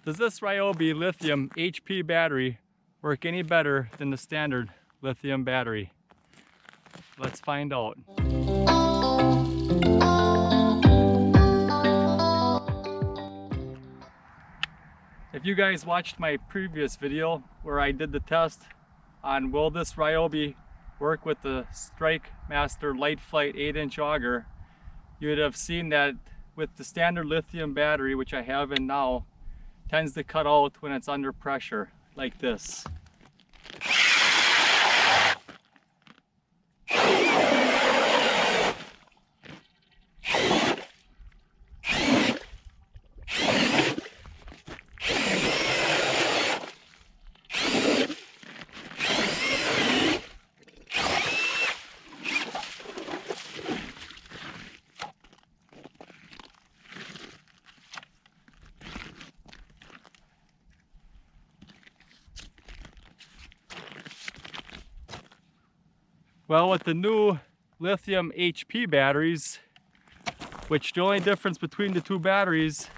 Does this Ryobi Lithium HP battery work any better than the standard lithium battery? Let's find out. If you guys watched my previous video where I did the test on will this Ryobi work with the strikemaster lite-flite 8-inch auger, you would have seen that with the standard lithium battery, which I have in now, tends to cut out when it's under pressure like this. Well, with the new Lithium HP batteries, which the only difference between the two batteries,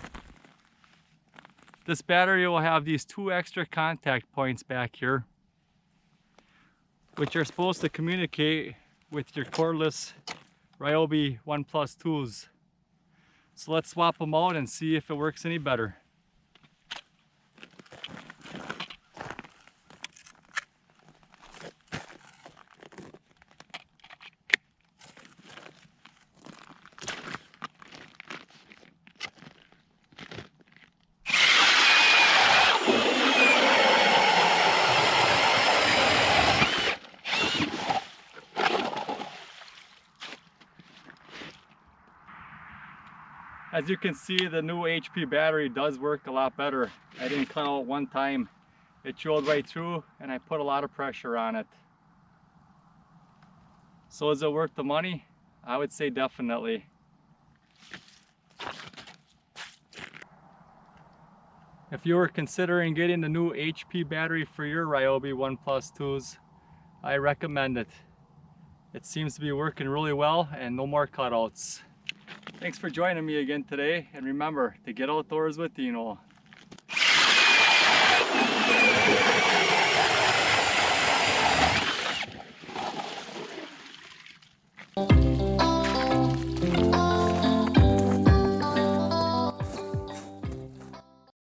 this battery will have these two extra contact points back here, which are supposed to communicate with your cordless Ryobi One Plus 2s. So let's swap them out and see if it works any better. As you can see, the new HP battery does work a lot better. I didn't cut out one time. It showed right through and I put a lot of pressure on it. So is it worth the money? I would say definitely. If you were considering getting the new HP battery for your Ryobi One Plus 2s, I recommend it. It seems to be working really well and no more cutouts. Thanks for joining me again today, and remember to get outdoors with Deano.